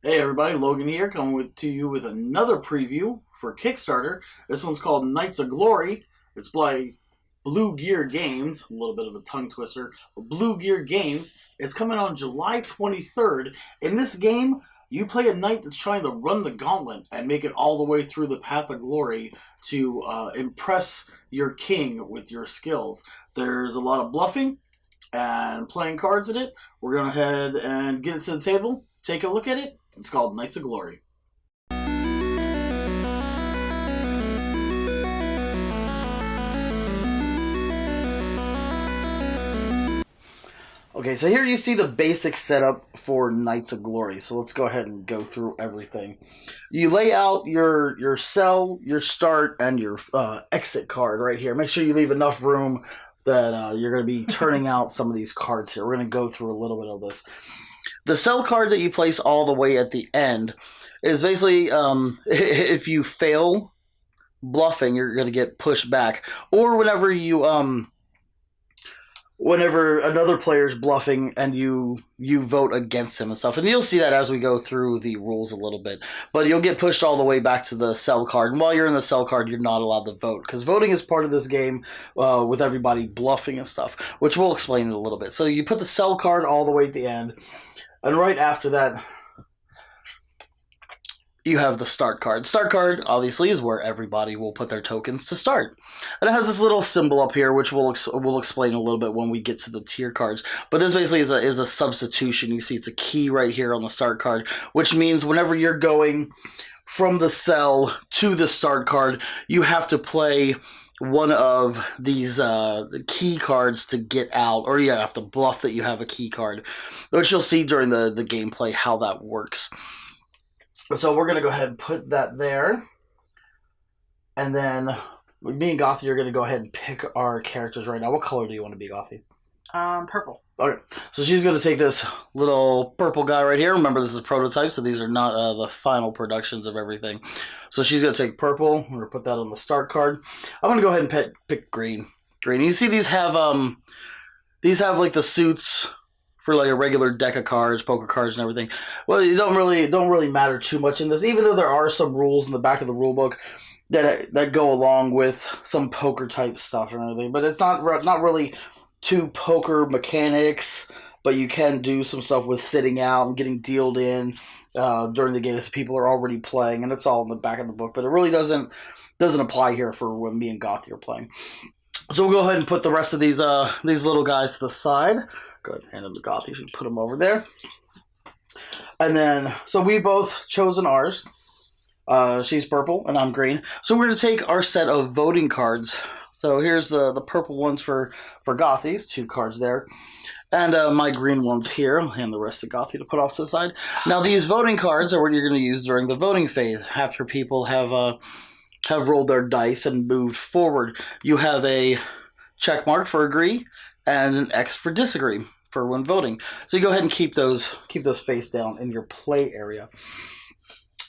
Hey everybody, Logan here, coming to you with another preview for Kickstarter. This one's called Knights of Glory. It's by Blue Gear Games, a little bit of a tongue twister. Blue Gear Games. It's coming on July 23rd. In this game, you play a knight that's trying to run the gauntlet and make it all the way through the path of glory to impress your king with your skills. There's a lot of bluffing and playing cards in it. We're going to head and get it to the table, take a look at it. It's called Knights of Glory. Okay, so here you see the basic setup for Knights of Glory. So let's go ahead and go through everything. You lay out your sell, your start, and your exit card right here. Make sure you leave enough room that you're going to be turning out some of these cards here. We're going to go through a little bit of this. The sell card that you place all the way at the end is basically if you fail bluffing, you're going to get pushed back. Or whenever you whenever another player's bluffing and you vote against him and stuff. And you'll see that as we go through the rules a little bit. But you'll get pushed all the way back to the sell card. And while you're in the sell card, you're not allowed to vote. Because voting is part of this game with everybody bluffing and stuff. Which we'll explain in a little bit. So you put the sell card all the way at the end. And right after that, you have the start card. Start card, obviously, is where everybody will put their tokens to start. And it has this little symbol up here, which we'll explain a little bit when we get to the tier cards. But this basically is a substitution. You see it's a key right here on the start card, which means whenever you're going from the sell to the start card, you have to play one of these key cards to get out, or you have to bluff that you have a key card, which you'll see during the gameplay how that works. So we're going to go ahead and put that there, and then me and Gothy are going to go ahead and pick our characters right now. What color do you want to be, Gothy? Purple. Okay, so she's going to take this little purple guy right here. Remember, this is a prototype, so these are not the final productions of everything. So she's going to take purple. I'm going to put that on the start card. I'm going to go ahead and pick green. Green. You see these have like the suits for like a regular deck of cards, poker cards, and everything. Well, it don't really matter too much in this, even though there are some rules in the back of the rule book that go along with some poker type stuff and everything. But it's not really to poker mechanics, but you can do some stuff with sitting out and getting dealed in during the game if people are already playing, and it's all in the back of the book. But it really doesn't apply here for when me and Gothy are playing. So we'll go ahead and put the rest of these little guys to the side. Go ahead and hand them to Gothy. So put them over there. And then, so we both chosen ours. She's purple and I'm green. So we're going to take our set of voting cards. So here's the purple ones for Gothy's, 2 cards there. And my green ones here. I'll hand the rest to Gothy to put off to the side. Now these voting cards are what you're going to use during the voting phase. After people have rolled their dice and moved forward. You have a check mark for agree and an X for disagree for when voting. So you go ahead and keep those face down in your play area.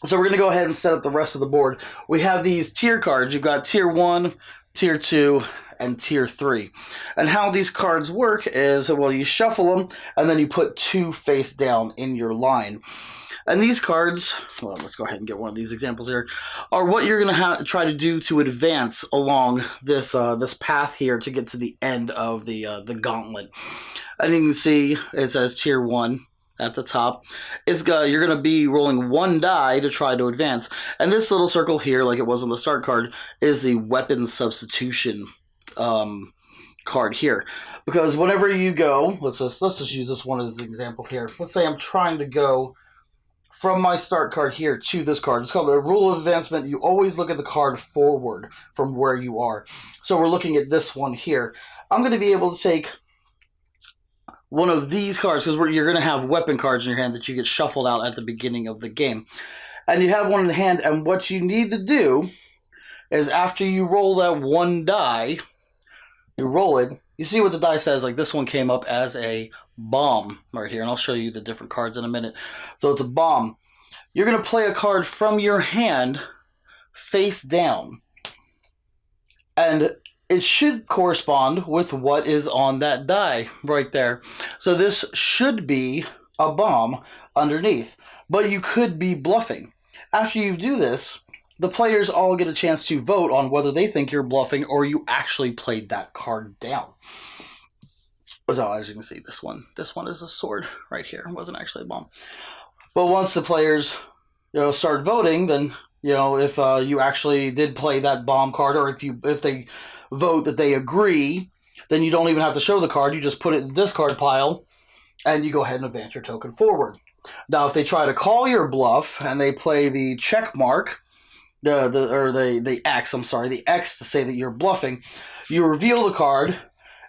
So we're going to go ahead and set up the rest of the board. We have these tier cards. You've got tier 1, tier 2, and tier 3. And how these cards work is, well, you shuffle them, and then you put 2 face down in your line. And these cards, well, let's go ahead and get one of these examples here, are what you're going to try to do to advance along this path here to get to the end of the gauntlet. And you can see it says tier 1 at the top. You're going to be rolling 1 die to try to advance. And this little circle here, like it was on the start card, is the weapon substitution card here. Because whenever you go, let's just use this one as an example here. Let's say I'm trying to go from my start card here to this card. It's called the rule of advancement. You always look at the card forward from where you are. So we're looking at this one here. I'm going to be able to take one of these cards because you're going to have weapon cards in your hand that you get shuffled out at the beginning of the game. And you have one in the hand, and what you need to do is after you roll that 1 die, you roll it, you see what the die says, like this one came up as a bomb right here, and I'll show you the different cards in a minute. So it's a bomb. You're going to play a card from your hand face down, and it should correspond with what is on that die right there. So this should be a bomb. underneath. But you could be bluffing. After you do this, the players all get a chance to vote on whether they think you're bluffing or you actually played that card down. So as you can see, this one is a sword right here. It wasn't actually a bomb. But once the players, start voting, then if you actually did play that bomb card, or if they vote that they agree, then you don't even have to show the card. You just put it in the discard pile, and you go ahead and advance your token forward. Now, if they try to call your bluff and they play the check mark, the X, the X to say that you're bluffing, you reveal the card,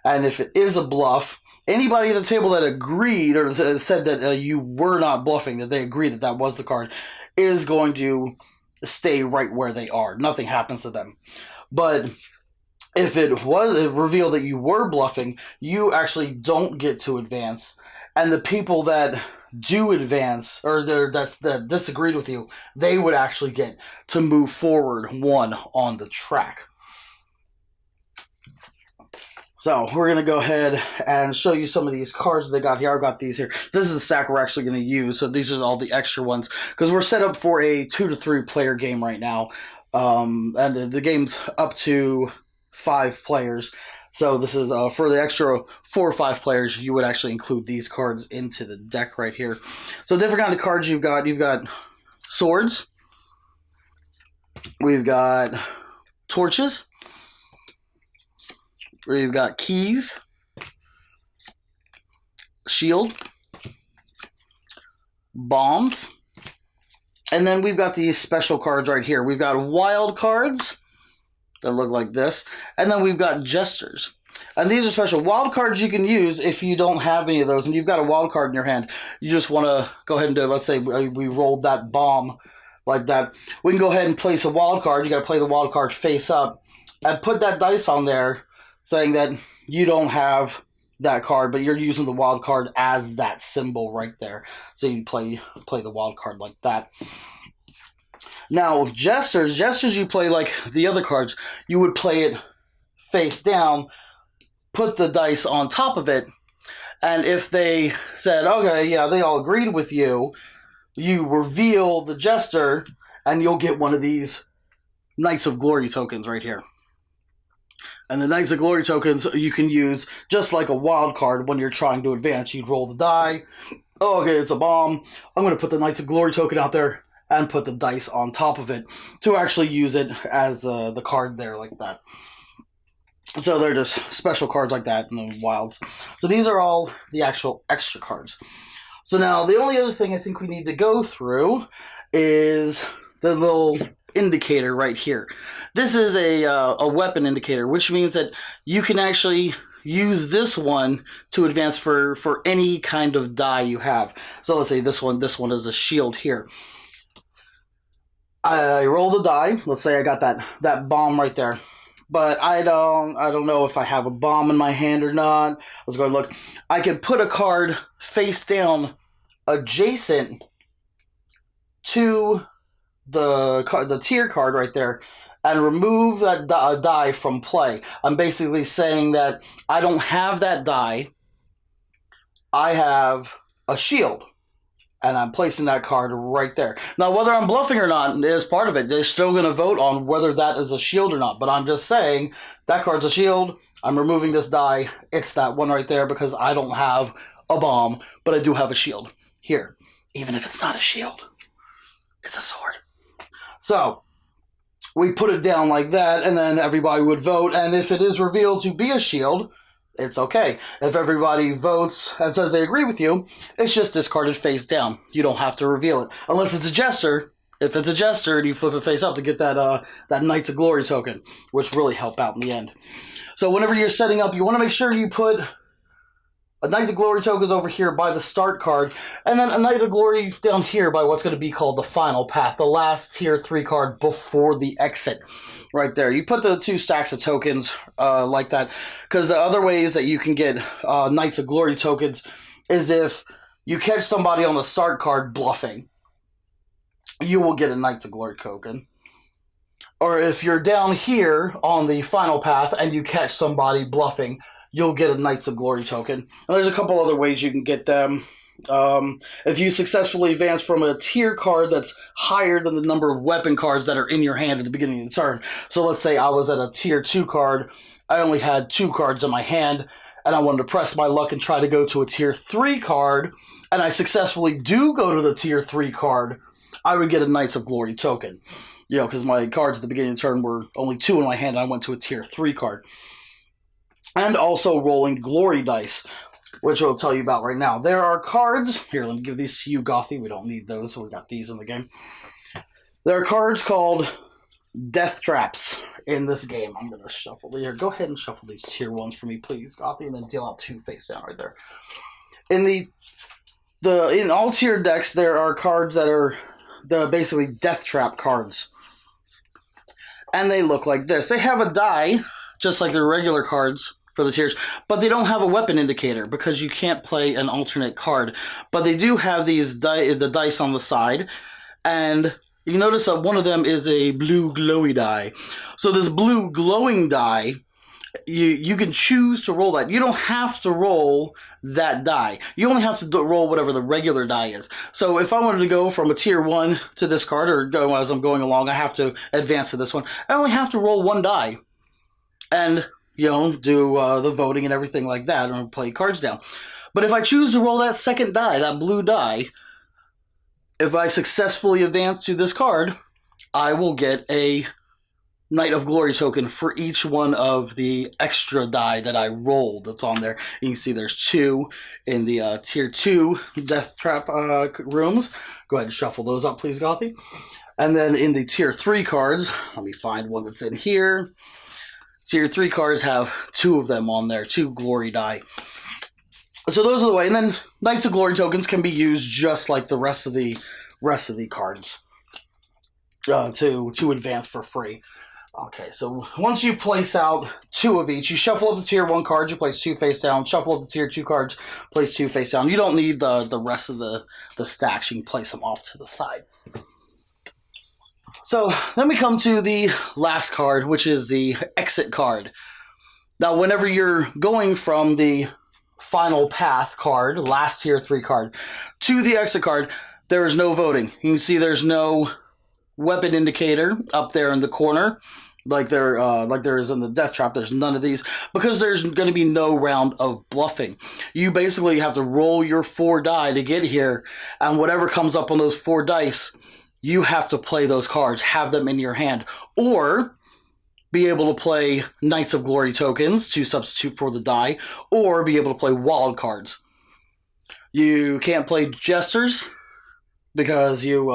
and if it is a bluff, anybody at the table that agreed or said that you were not bluffing, that they agreed that was the card, is going to stay right where they are. Nothing happens to them. But if it was revealed that you were bluffing, you actually don't get to advance. And the people that do advance, or that disagreed with you, they would actually get to move forward one on the track. So we're going to go ahead and show you some of these cards that they got here. I've got these here. This is the stack we're actually going to use. So these are all the extra ones because we're set up for a 2 to 3 player game right now. And the game's up to 5 players. So this is for the extra 4 or 5 players, you would actually include these cards into the deck right here. So different kind of cards you've got. You've got swords. We've got torches. We've got keys, shield, bombs, and then we've got these special cards right here. We've got wild cards that look like this, and then we've got jesters. And these are special. Wild cards you can use if you don't have any of those, and you've got a wild card in your hand. You just want to go ahead and do it. Let's say we rolled that bomb like that. We can go ahead and place a wild card. You got to play the wild card face up and put that dice on there, saying that you don't have that card, but you're using the wild card as that symbol right there. So you play the wild card like that. Now, jesters you play like the other cards. You would play it face down, put the dice on top of it, and if they said, okay, yeah, they all agreed with you, you reveal the jester, and you'll get one of these Knights of Glory tokens right here. And the Knights of Glory tokens you can use just like a wild card when you're trying to advance. You'd roll the die. Oh, okay, it's a bomb. I'm going to put the Knights of Glory token out there and put the dice on top of it to actually use it as the card there like that. So they're just special cards like that in the wilds. So these are all the actual extra cards. So now the only other thing I think we need to go through is the little indicator right here. This is a weapon indicator, which means that you can actually use this one to advance for any kind of die you have. So let's say this one is a shield here. I roll the die. Let's say I got that bomb right there. But I don't know if I have a bomb in my hand or not. Let's go and look. I can put a card face down adjacent to the tier card right there and remove that die from play. I'm basically saying that I don't have that die. I have a shield. And I'm placing that card right there. Now, whether I'm bluffing or not is part of it. They're still going to vote on whether that is a shield or not. But I'm just saying, that card's a shield. I'm removing this die. It's that one right there because I don't have a bomb, but I do have a shield here. Even if it's not a shield, it's a sword. So, we put it down like that, and then everybody would vote. And if it is revealed to be a shield, it's okay. If everybody votes and says they agree with you, it's just discarded face down. You don't have to reveal it. Unless it's a jester. If it's a jester and you flip it face up to get that Knights of Glory token, which really help out in the end. So whenever you're setting up, you want to make sure you put a Knights of Glory token over here by the start card, and then a Knight of Glory down here by what's going to be called the final path, the last tier 3 card before the exit. Right there. You put the 2 stacks of tokens like that, because the other ways that you can get Knights of Glory tokens is if you catch somebody on the start card bluffing, you will get a Knights of Glory token. Or if you're down here on the final path and you catch somebody bluffing, you'll get a Knights of Glory token. And there's a couple other ways you can get them. If you successfully advance from a tier card that's higher than the number of weapon cards that are in your hand at the beginning of the turn. So let's say I was at a tier 2 card, I only had 2 cards in my hand, and I wanted to press my luck and try to go to a tier 3 card, and I successfully do go to the tier 3 card, I would get a Knights of Glory token. You know, because my cards at the beginning of the turn were only 2 in my hand, and I went to a tier 3 card. And also rolling glory dice, which I'll tell you about right now. There are cards. Here, let me give these to you, Gothy. We don't need those, so we got these in the game. There are cards called death traps in this game. I'm going to shuffle here. Go ahead and shuffle these tier 1s for me, please, Gothy, and then deal out 2 face down right there. In all tier decks, there are cards that are basically death trap cards. And they look like this. They have a die, just like the regular cards for the tiers, but they don't have a weapon indicator because you can't play an alternate card. But they do have these the dice on the side, and you notice that one of them is a blue glowy die. So this blue glowing die, you can choose to roll that. You don't have to roll that die. You only have to roll whatever the regular die is. So if I wanted to go from a tier 1 to this card, or go as I'm going along, I have to advance to this one. I only have to roll 1 die. And, you know, do the voting and everything like that, and play cards down. But if I choose to roll that second die, that blue die, if I successfully advance to this card, I will get a Knight of Glory token for each one of the extra die that I rolled that's on there. You can see there's 2 in the tier 2 death trap rooms. Go ahead and shuffle those up, please, Gothy. And then in the tier 3 cards, let me find one that's in here. Tier 3 cards have 2 of them on there, 2 glory die. So those are the way. And then Knights of Glory tokens can be used just like the rest of the cards to advance for free. Okay, so once you place out 2 of each, you shuffle up the tier 1 cards, you place 2 face down, shuffle up the tier 2 cards, place 2 face down. You don't need the rest of the stacks. You can place them off to the side. So then we come to the last card, which is the exit card. Now, whenever you're going from the final path card, last tier 3 card, to the exit card, there is no voting. You can see there's no weapon indicator up there in the corner, like there is in the death trap. There's none of these because there's going to be no round of bluffing. You basically have to roll your 4 die to get here, and whatever comes up on those 4 dice, you have to play those cards, have them in your hand, or be able to play Knights of Glory tokens to substitute for the die, or be able to play wild cards. You can't play Jesters because you're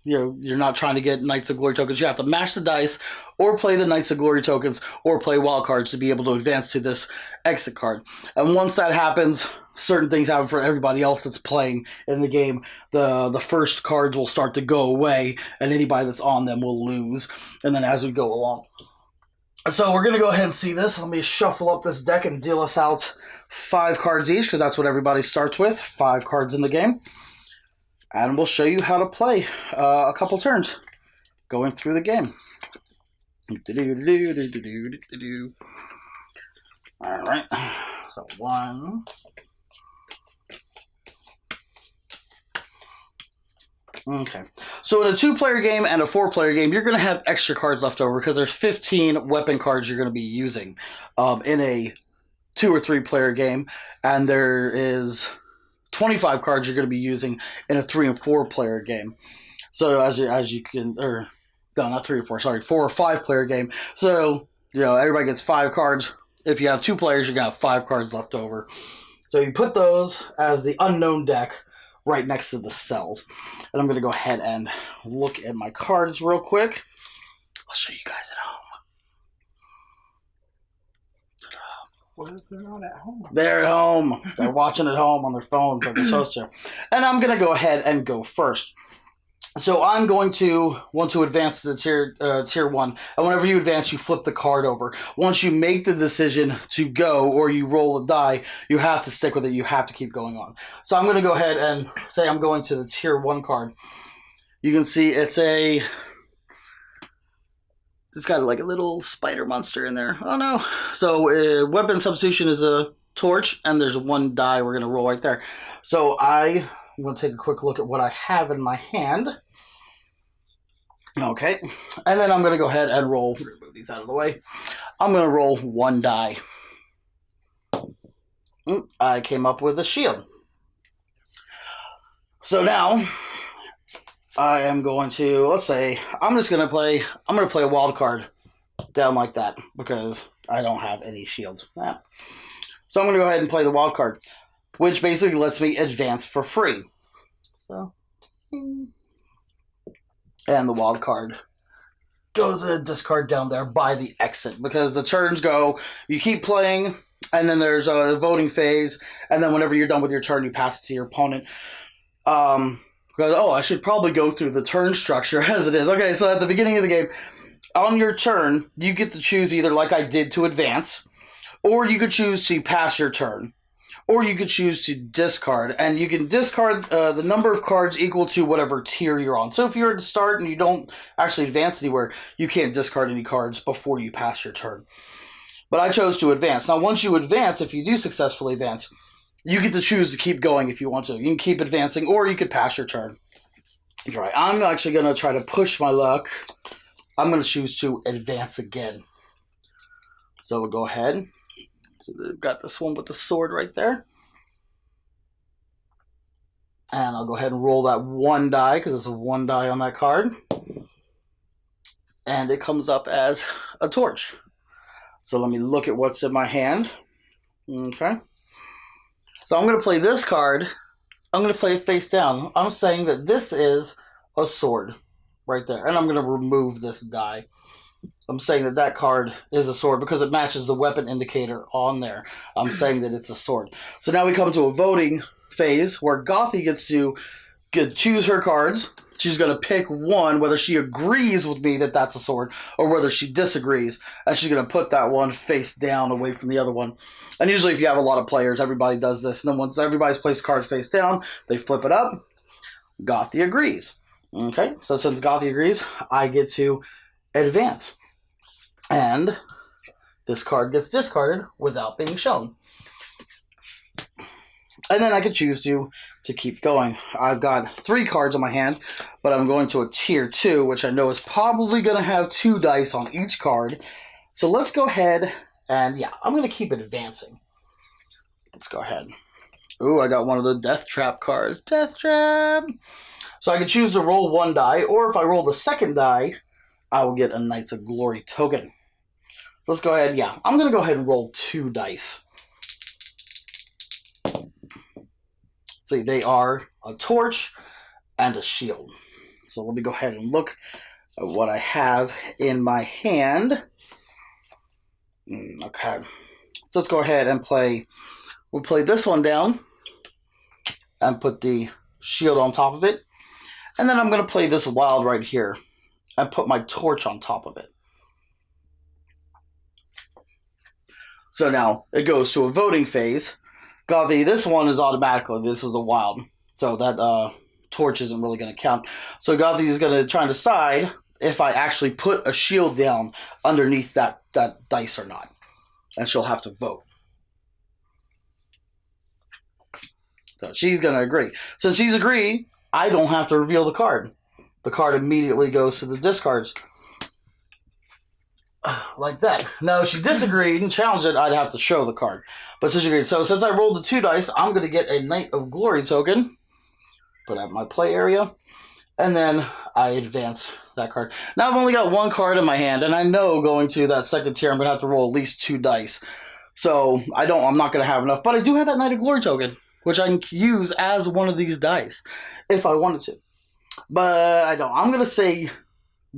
not trying to get Knights of Glory tokens. You have to mash the dice, or play the Knights of Glory tokens, or play wild cards to be able to advance to this exit card. And once that happens, certain things happen for everybody else that's playing in the game. The first cards will start to go away, and anybody that's on them will lose. And then as we go along. So we're going to go ahead and see this. Let me shuffle up this deck and deal us out 5 cards each, because that's what everybody starts with. 5 cards in the game. And we'll show you how to play a couple turns going through the game. All right. So 1. Okay. So in a 2-player game and a 4-player game, you're going to have extra cards left over because there's 15 weapon cards you're going to be using in a 2 or 3-player game, and there is 25 cards you're going to be using in a 3 and 4-player game. So as you can, or no, not 3 or 4, sorry, 4 or 5-player game. So everybody gets 5 cards. If you have 2 players, you're going to have 5 cards left over. So you put those as the unknown deck right next to the cells. And I'm going to go ahead and look at my cards real quick. I'll show you guys at home. What if they're not at home? They're at home. They're watching at home on their phones like they're supposed to. And I'm going to go ahead and go first. So I'm going to want to advance to the tier 1. And whenever you advance, you flip the card over. Once you make the decision to go or you roll a die, you have to stick with it. You have to keep going on. So I'm going to go ahead and say I'm going to the tier 1 card. You can see it's got like a little spider monster in there. Oh no. So weapon substitution is a torch, and there's one die we're going to roll right there. So I'm going to take a quick look at what I have in my hand. Okay, and then I'm going to go ahead and roll. Move these out of the way. I'm going to roll one die. I came up with a shield. So now I am going to, let's say, I'm going to play a wild card down like that because I don't have any shields. So I'm going to go ahead and play the wild card, which basically lets me advance for free. So, and the wild card goes a discard down there by the exit because the turns go, you keep playing, and then there's a voting phase, and then whenever you're done with your turn, you pass it to your opponent. Because, I should probably go through the turn structure as it is. Okay, so at the beginning of the game, on your turn, you get to choose either like I did to advance, or you could choose to pass your turn, or you could choose to discard, and you can discard the number of cards equal to whatever tier you're on. So if you're at the start and you don't actually advance anywhere, you can't discard any cards before you pass your turn. But I chose to advance. Now, once you advance, if you do successfully advance, you get to choose to keep going if you want to. You can keep advancing, or you could pass your turn. All right, I'm actually going to try to push my luck. I'm going to choose to advance again. So we'll go ahead. So they've got this one with the sword right there. And I'll go ahead and roll that one die, because there's a one die on that card. And it comes up as a torch. So let me look at what's in my hand. Okay. So I'm going to play this card. I'm going to play it face down. I'm saying that this is a sword right there. And I'm going to remove this die. I'm saying that that card is a sword because it matches the weapon indicator on there. I'm saying that it's a sword. So now we come to a voting phase where Gothy gets to choose her cards. She's going to pick one, whether she agrees with me that that's a sword or whether she disagrees. And she's going to put that one face down away from the other one. And usually if you have a lot of players, everybody does this. And then once everybody's placed cards face down, they flip it up. Gothy agrees. Okay, so since Gothy agrees, I get to advance. And this card gets discarded without being shown. And then I can choose to keep going. I've got 3 cards in my hand, but I'm going to a tier 2, which I know is probably going to have 2 dice on each card. So let's go ahead and, yeah, I'm going to keep advancing. Let's go ahead. Ooh, I got one of the Death Trap cards. Death Trap! So I can choose to roll 1 die, or if I roll the second die, I will get a Knights of Glory token. Let's go ahead, yeah, I'm going to go ahead and roll 2 dice. See, they are a torch and a shield. So let me go ahead and look at what I have in my hand. Okay. So let's go ahead and we'll play this one down and put the shield on top of it. And then I'm going to play this wild right here and put my torch on top of it. So now it goes to a voting phase. Gothy, this one is automatically, this is the wild. So that torch isn't really going to count. So Gothy is going to try and decide if I actually put a shield down underneath that dice or not. And she'll have to vote. So she's going to agree. Since she's agreed, I don't have to reveal the card. The card immediately goes to the discards. Like that. Now, if she disagreed and challenged it, I'd have to show the card. But since she agreed. So since I rolled the 2 dice, I'm going to get a Knight of Glory token. Put at my play area. And then I advance that card. Now I've only got 1 card in my hand, and I know going to that second tier, I'm going to have to roll at least 2 dice. So I'm not going to have enough. But I do have that Knight of Glory token, which I can use as one of these dice if I wanted to. But I don't. I'm going to say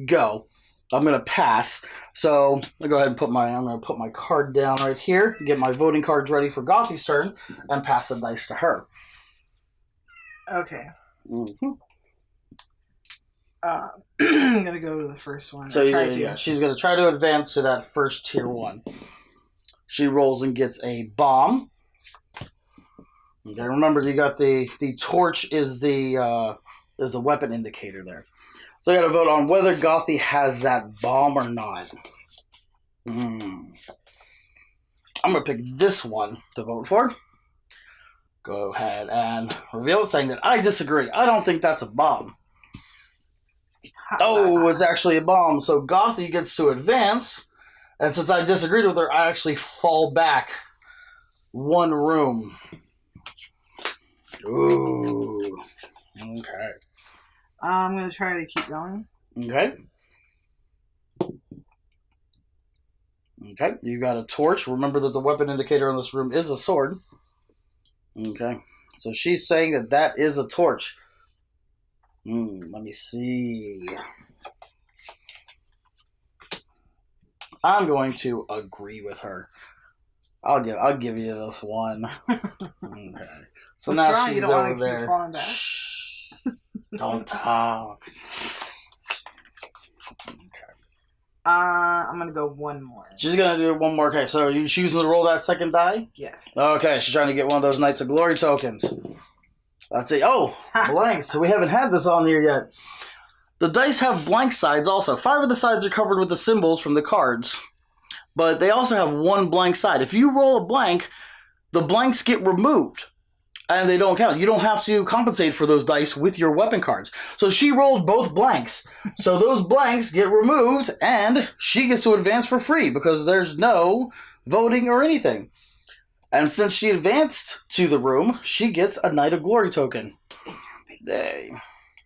go. I'm going to pass. So I'll go ahead and I'm going to put my card down right here, get my voting cards ready for Gothy's turn, and pass the dice to her. Okay. Mm-hmm. I'm going to go to the first one. So yeah, she's going to try to advance to that first tier 1. She rolls and gets a bomb. Okay, remember, you got the torch is the weapon indicator there. So I got to vote on whether Gothy has that bomb or not. I'm going to pick this one to vote for. Go ahead and reveal it, saying that I disagree. I don't think that's a bomb. Oh, it's actually a bomb. So Gothy gets to advance. And since I disagreed with her, I actually fall back one room. Ooh. Okay. I'm going to try to keep going. Okay. Okay. You got a torch. Remember that the weapon indicator in this room is a sword. Okay. So she's saying that that is a torch. Let me see. I'm going to agree with her. I'll give you this one. Okay. So What's now wrong? she's You don't over want to there. keep falling back? Shh. Don't talk. I'm gonna go one more. She's gonna do one more. Okay, so you choosing to roll that second die? Yes. Okay, she's trying to get one of those Knights of Glory tokens. Let's see. Oh, blanks. So we haven't had this on here yet. The dice have blank sides also. 5 of the sides are covered with the symbols from the cards. But they also have one blank side. If you roll a blank, the blanks get removed. And they don't count. You don't have to compensate for those dice with your weapon cards. So she rolled both blanks. So those blanks get removed, and she gets to advance for free because there's no voting or anything. And since she advanced to the room, she gets a Knight of Glory token. Yay.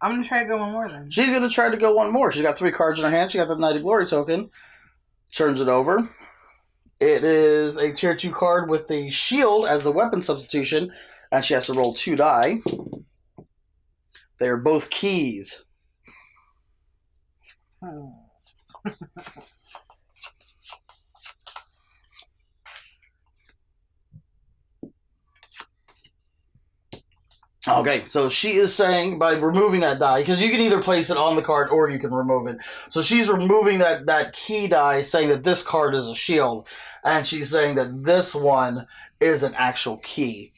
I'm going to try to go one more then. She's going to try to go one more. She's got 3 cards in her hand. She got the Knight of Glory token. Turns it over. It is a tier 2 card with the shield as the weapon substitution. And she has to roll 2 die. They are both keys. Okay, so she is saying by removing that die, because you can either place it on the card or you can remove it. So she's removing that key die, saying that this card is a shield. And she's saying that this one is an actual key.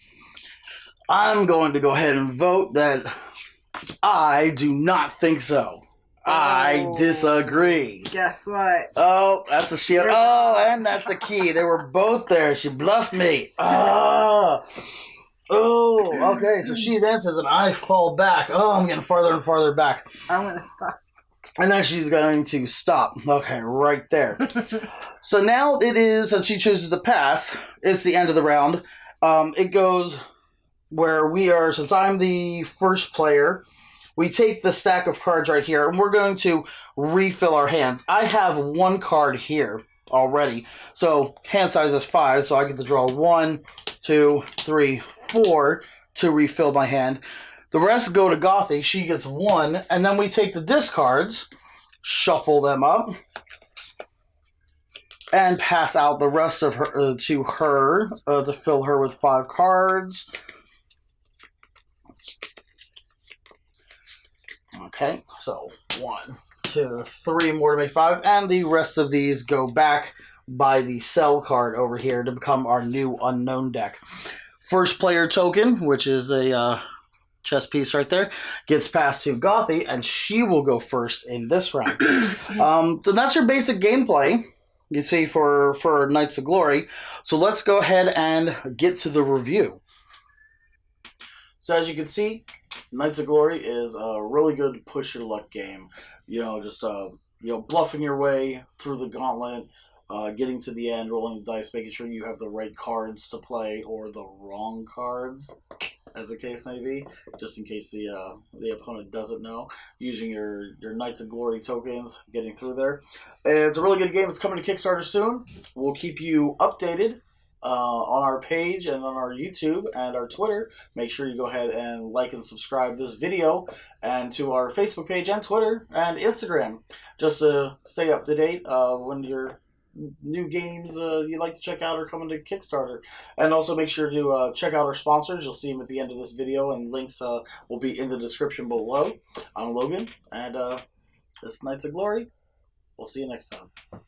I'm going to go ahead and vote that I do not think so. I disagree. Guess what? Oh, that's a shield. Oh, and that's a key. They were both there. She bluffed me. Oh, okay. So she advances and I fall back. Oh, I'm getting farther and farther back. I'm going to stop. And then she's going to stop. Okay, right there. So now it is, since she chooses to pass, it's the end of the round. It goes where we are, since I'm the first player, we take the stack of cards right here, and we're going to refill our hands. I have 1 card here already, so hand size is 5, so I get to draw 1, 2, 3, 4 to refill my hand. The rest go to Gothy. She gets 1, and then we take the discards, shuffle them up, and pass out the rest of her to her to fill her with 5 cards. Okay, so 1, 2, 3 more to make 5, and the rest of these go back by the sell card over here to become our new unknown deck. First player token, which is a chess piece right there, gets passed to Gothy, and she will go first in this round. So that's your basic gameplay, you see, for Knights of Glory. So let's go ahead and get to the review. So as you can see, Knights of Glory is a really good push your luck game. You know, just bluffing your way through the gauntlet, getting to the end, rolling the dice, making sure you have the right cards to play or the wrong cards, as the case may be, just in case the opponent doesn't know. Using your Knights of Glory tokens, getting through there. It's a really good game. It's coming to Kickstarter soon. We'll keep you updated on our page and on our YouTube and our Twitter. Make sure you go ahead and like and subscribe this video, and to our Facebook page and Twitter and Instagram, just to stay up to date when your new games you like to check out are coming to Kickstarter. And also make sure to check out our sponsors. You'll see them at the end of this video, and links will be in the description below. I'm Logan, and this is Knights of Glory. We'll see you next time.